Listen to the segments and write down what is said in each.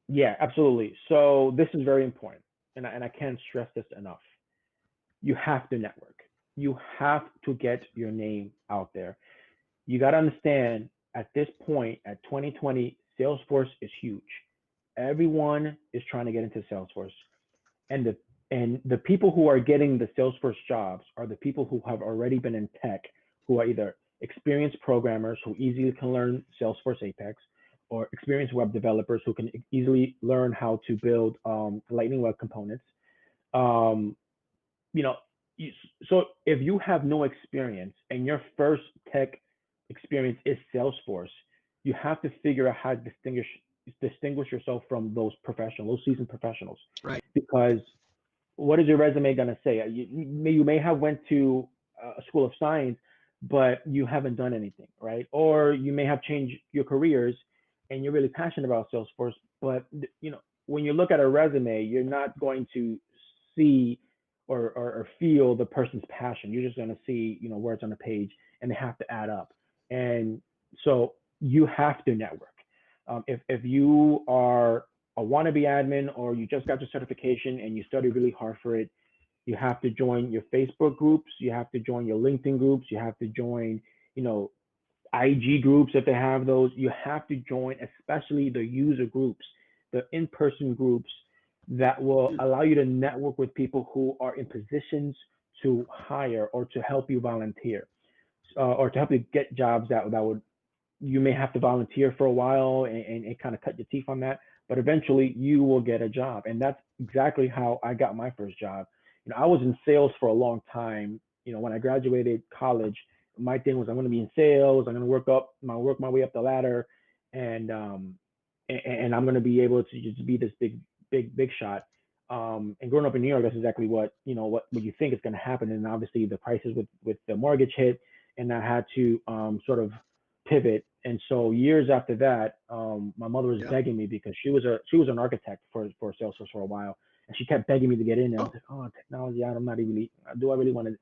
Yeah, absolutely. So this is very important, and I can't stress this enough. You have to network. You have to get your name out there. You got to understand at this point, at 2020, Salesforce is huge. Everyone is trying to get into Salesforce, and the people who are getting the Salesforce jobs are the people who have already been in tech, who are either experienced programmers who easily can learn Salesforce Apex, or experienced web developers who can easily learn how to build Lightning Web Components. Um, you know, you, so if you have no experience and your first tech experience is Salesforce, you have to figure out how to distinguish yourself from those professionals, those seasoned professionals, Right. because what is your resume going to say? You may have went to a school of science, but you haven't done anything, right? Or you may have changed your careers and you're really passionate about Salesforce, but when you look at a resume, you're not going to see or feel the person's passion. You're just going to see, words on a page, and they have to add up. And so you have to network. If you are a wannabe admin or you just got your certification and you study really hard for it, you have to join your Facebook groups, you have to join your LinkedIn groups, you have to join, you know, IG groups if they have those. You have to join, especially the user groups, the in-person groups that will allow you to network with people who are in positions to hire or to help you volunteer, or to help you get jobs that would you may have to volunteer for a while and kind of cut your teeth on that, but eventually you will get a job. And that's exactly how I got my first job. I was in sales for a long time. When I graduated college, my thing was I'm going to be in sales. I'm going to work my way up the ladder, and I'm going to be able to just be this big shot. And growing up in New York, that's exactly what you think is going to happen. And obviously the prices with the mortgage hit, and I had to sort of pivot. And so years after that, my mother was Yeah. begging me because she was an architect for Salesforce for a while, and she kept begging me to get in. And I was Oh, like, oh, technology, I'm not even. Do I really want to?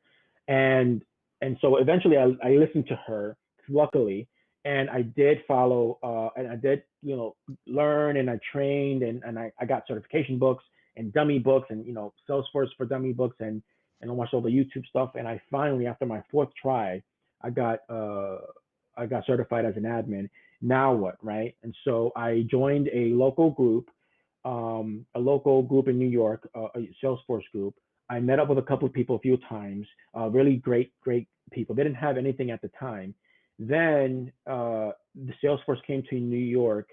And and so eventually I listened to her, luckily, and I did follow, and I did learn, and I trained, and I got certification books and dummy books, and Salesforce for dummy books, and I watched all the YouTube stuff, and I finally, after my fourth try, I got uh I got certified as an admin. Now what, right? And so I joined a local group in New York, a Salesforce group. I met up with a couple of people a few times, really great people. They didn't have anything at the time. Then the Salesforce came to New York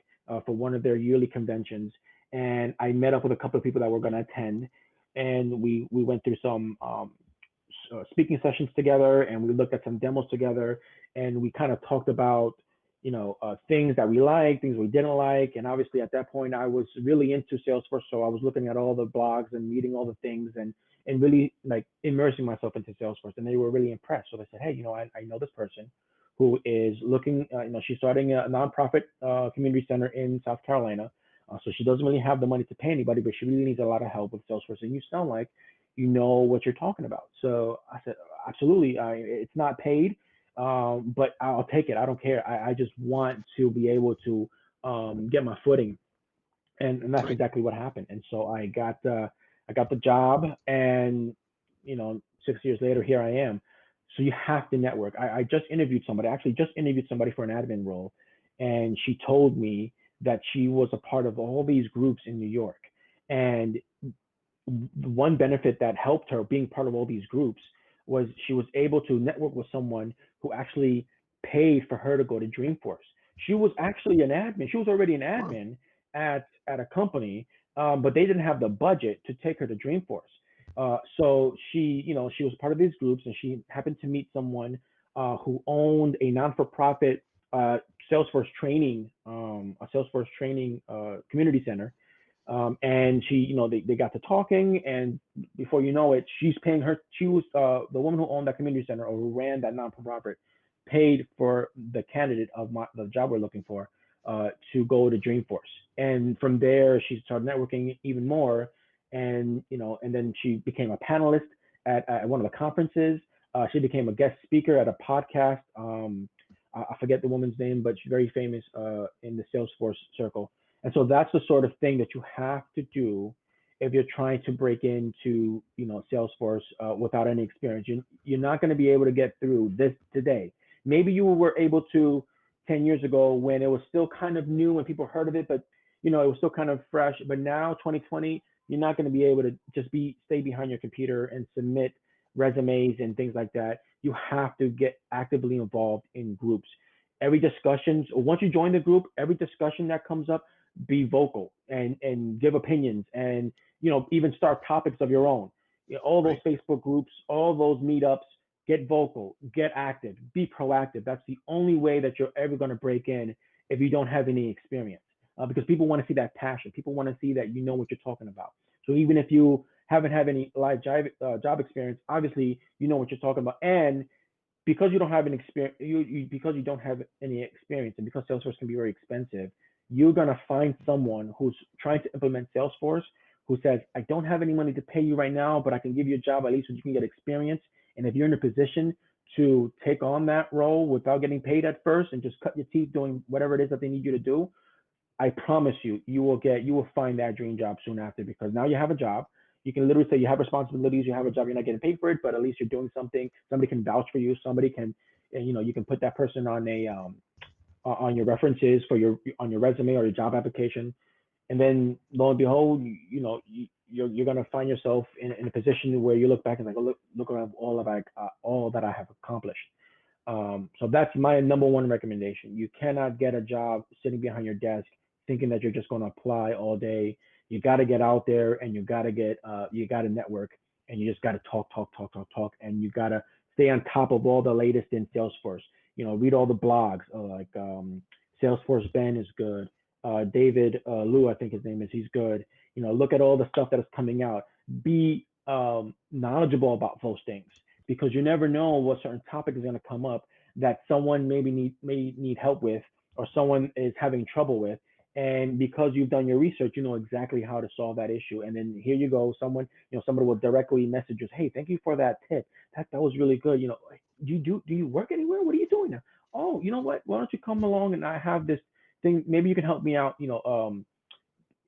for one of their yearly conventions, and I met up with a couple of people that were going to attend, and we went through some speaking sessions together, and we looked at some demos together, and we kind of talked about things that we liked, things we didn't like. And obviously at that point I was really into Salesforce, so I was looking at all the blogs and reading all the things, and really like immersing myself into Salesforce. And they were really impressed, so they said, hey, I know this person who is looking, she's starting a nonprofit community center in South Carolina. So she doesn't really have the money to pay anybody, but she really needs a lot of help with Salesforce, and you sound like you know what you're talking about. So I said, absolutely. It's not paid, but I'll take it. I don't care. I just want to be able to get my footing, and that's right. exactly what happened. And so I got the job, and 6 years later, here I am. So you have to network. I just interviewed somebody. I actually just interviewed somebody for an admin role, and she told me that she was a part of all these groups in New York, and one benefit that helped her being part of all these groups was she was able to network with someone who actually paid for her to go to Dreamforce. She was actually an admin. She was already an Wow. admin at a company, but they didn't have the budget to take her to Dreamforce. So she was part of these groups, and she happened to meet someone who owned a non-for-profit uh, a Salesforce training community center, and they got to talking, and before you know it, she's paying her. She was the woman who owned that community center or who ran that non-profit, paid for the candidate of the job we're looking for to go to Dreamforce, and from there she started networking even more, and then she became a panelist at one of the conferences. She became a guest speaker at a podcast. I forget the woman's name, but she's very famous in the Salesforce circle, And so that's the sort of thing that you have to do if you're trying to break into, Salesforce without any experience. You're not going to be able to get through this today. Maybe you were able to 10 years ago when it was still kind of new and people heard of it, but it was still kind of fresh. But now, 2020, you're not going to be able to just stay behind your computer and submit resumes and things like that. You have to get actively involved in groups. Every discussion, once you join the group, every discussion that comes up, be vocal and give opinions, and even start topics of your own. All those Right. Facebook groups, all those meetups, get vocal, get active, be proactive. That's the only way that you're ever going to break in if you don't have any experience, because people want to see that passion. People want to see that you know what you're talking about. So even if you haven't had any live job experience, obviously you know what you're talking about. And because you don't have an experience, because you don't have any experience, and because Salesforce can be very expensive, you're gonna find someone who's trying to implement Salesforce who says, "I don't have any money to pay you right now, but I can give you a job at least so you can get experience. And if you're in a position to take on that role without getting paid at first and just cut your teeth doing whatever it is that they need you to do, I promise you, you will find that dream job soon after, because now you have a job. You can literally say you have responsibilities, you have a job, you're not getting paid for it, but at least you're doing something. Somebody can vouch for you. Somebody can, and you can put that person on your references for on your resume or your job application. And then lo and behold, you're gonna find yourself in a position where you look back and like, oh, look around all that I have accomplished. So that's my number one recommendation. You cannot get a job sitting behind your desk thinking that you're just going to apply all day. You got to get out there, and you got to network, and you just got to talk, and you got to stay on top of all the latest in Salesforce. Read all the blogs, like Salesforce Ben is good. David Liu, I think his name is, he's good. Look at all the stuff that is coming out. Be knowledgeable about those things, because you never know what certain topic is going to come up that someone may need help with, or someone is having trouble with. And because you've done your research, you know exactly how to solve that issue. And then here you go, somebody will directly message you, "Hey, thank you for that tip. That was really good. Do you work anywhere? What are you doing now? Oh, you know what? Why don't you come along, and I have this thing. Maybe you can help me out.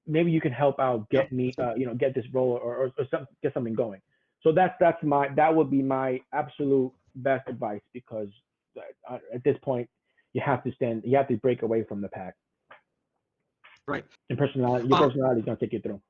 Maybe you can help out, Yep. get me, get this role, or get something going." So that would be my absolute best advice, because at this point you have to break away from the pack, Right. and your Um, personality is gonna take you through.